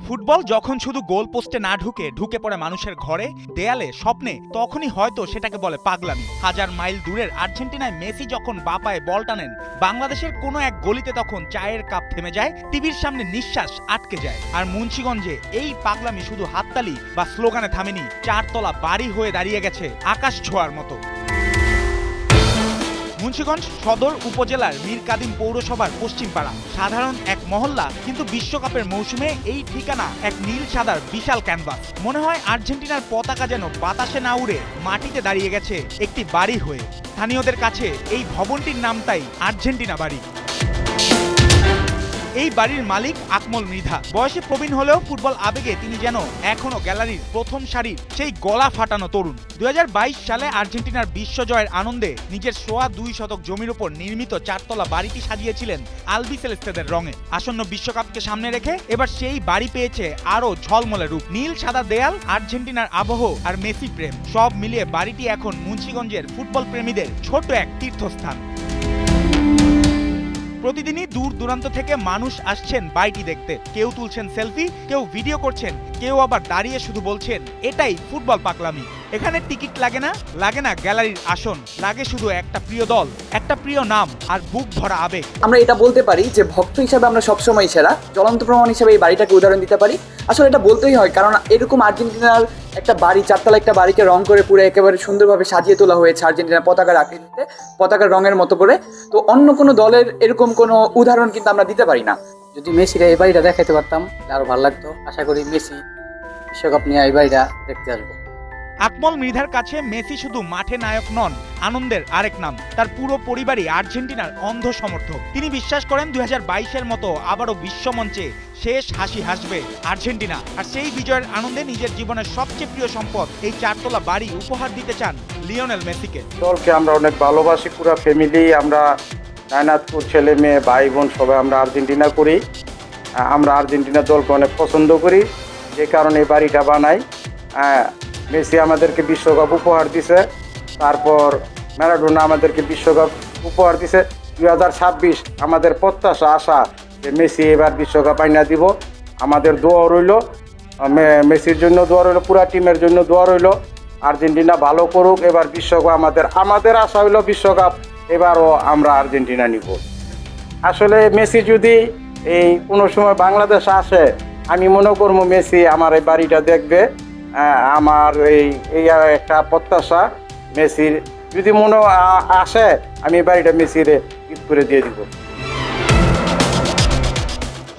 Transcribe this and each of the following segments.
Football যখন শুধু গোল পোস্টে না ঢুকে পড়ে মানুষের ঘরে, দেয়ালে, স্বপ্নে, তখনই হয়তো সেটাকে বলে পাগলামি। হাজার মাইল দূরের আর্জেন্টিনায় মেসি যখন বাপায় বল টানেন, বাংলাদেশের কোনো এক গলিতে তখন চায়ের কাপ থেমে যায়, টিভির সামনে নিঃশ্বাস আটকে যায়। আর মুন্সিগঞ্জে এই পাগলামি শুধু হাততালি বা স্লোগানে থামেনি, চারতলা বাড়ি হয়ে দাঁড়িয়ে গেছে আকাশ ছোঁয়ার মতো। মুন্সিগঞ্জ সদর উপজেলার মীর কাদিম পৌরসভার পশ্চিম পাড়া, সাধারণ এক মহল্লা, কিন্তু বিশ্বকাপের মৌসুমে এই ঠিকানা এক নীল সাদার বিশাল ক্যানভাস। মনে হয় আর্জেন্টিনার পতাকা যেন বাতাসে না উড়ে মাটিতে দাঁড়িয়ে গেছে একটি বাড়ি হয়ে। স্থানীয়দের কাছে এই ভবনটির নামটাই আর্জেন্টিনা বাড়ি। এই বাড়ির মালিক আকমল মৃধা। বয়সে প্রবীণ হলেও ফুটবল আবেগে তিনি যেন এখনো গ্যালারির প্রথম সারির সেই গলা ফাটানো তরুণ। 2022 সালে আর্জেন্টিনার বিশ্বজয়ের আনন্দে নিজের 2.25 শতক জমির উপর নির্মিত চারতলা বাড়িটি সাজিয়েছিলেন আলবিসেলেস্তেদের রঙে। আসন্ন বিশ্বকাপকে সামনে রেখে এবার সেই বাড়ি পেয়েছে আরো ঝলমলে রূপ। নীল সাদা দেয়াল, আর্জেন্টিনার আবহ আর মেসি প্রেম, সব মিলিয়ে বাড়িটি এখন মুন্সিগঞ্জের ফুটবল প্রেমীদের ছোট এক তীর্থস্থান। প্রতিদিনই দূর দূরান্ত থেকে মানুষ আসছেন বাড়িটি দেখতে। কেউ তুলছেন সেলফি, কেউ ভিডিও করছেন, কেউ আবার দাঁড়িয়ে শুধু বলছেন এটাই ফুটবল পাগলামি। এখানে টিকিট লাগে না গ্যালারির আসন, লাগে শুধু একটা প্রিয় দল, একটা প্রিয় নাম আর বুক ভরা আবেগ। আমরা এটা বলতে পারি যে ভক্ত হিসাবে আমরা সবসময় সেরা, জ্বলন্ত প্রমাণ হিসাবে এই বাড়িটাকে উদাহরণ দিতে পারি। আসলে এটা বলতেই হয়, কারণ এরকম আর্জেন্টিনার একটা বাড়ি, চারতলা একটা বাড়িকে রং করে পুরো একেবারে সুন্দরভাবে সাজিয়ে তোলা হয়েছে আর্জেন্টিনার পতাকার আকৃতিতে, পতাকার রঙের মতো করে। তো অন্য কোনো দলের এরকম কোনো উদাহরণ কিন্তু আমরা দিতে পারি না। যদি মেসিরা এই বাড়িটা দেখাইতে পারতাম আরো ভালো লাগতো। আশা করি মেসি বিশ্বকাপ নিয়ে এই বাড়িটা দেখতে আসবো। আকমল মৃধার কাছে মেসি শুধু মাঠে নায়ক নন, আনন্দের আরেক নাম। তার পুরো পরিবারই আর্জেন্টিনার অন্ধ সমর্থক। তিনি বিশ্বাস করেন 2022-এর মতো আবারও বিশ্বমঞ্চে শেষ হাসি হাসবে আর্জেন্টিনা। আর সেই বিজয়ের আনন্দে নিজের জীবনের সবচেয়ে প্রিয় সম্পদ এই চারতলা বাড়ি উপহার দিতে চান লিওনেল মেসিকে। দলকে আমরা অনেক ভালোবাসি, পুরো ফ্যামিলি, আমরা নায়নাতপুর ছেলে মেয়ে ভাই বোন সবাই আমরা আর্জেন্টিনা করি। আমরা আর্জেন্টিনা দলকে অনেক পছন্দ করি, যে কারণে এই বাড়িটা বানাই। মেসি আমাদেরকে বিশ্বকাপ উপহার দিছে, তারপর ম্যারাডোনা আমাদেরকে বিশ্বকাপ উপহার দিছে। 2026 আমাদের প্রত্যাশা আশা যে মেসি এবার বিশ্বকাপ আইনা দিব। আমাদের দোয়া রইল, মেসির জন্য দোয়া রইল, পুরা টিমের জন্য দোয়া রইল। আর্জেন্টিনা ভালো করুক এবার বিশ্বকাপ। আমাদের আশা হইল বিশ্বকাপ এবারও আমরা আর্জেন্টিনা নিব। আসলে মেসি যদি এই কোনো সময় বাংলাদেশে আসে, আমি মনে করবো মেসি আমার এই বাড়িটা দেখবে। আমার এই একটা প্রত্যাশা, মেসির যদি মনে আসে আমি এই বাড়িটা মেসিরে ঈদ করে দিয়ে দিব।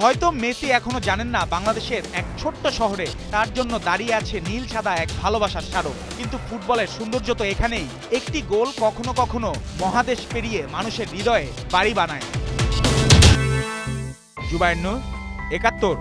হয়তো মেসি এখনো জানেন না বাংলাদেশের এক ছোট্ট শহরে তার জন্য দাঁড়িয়ে আছে নীল সাদা এক ভালোবাসার স্মারক। কিন্তু ফুটবলের সৌন্দর্য তো এখানেই। একটি গোল কখনো কখনো মহাদেশ পেরিয়ে মানুষের হৃদয়ে বাড়ি বানায়। জুবায়ের নূর, ৭১।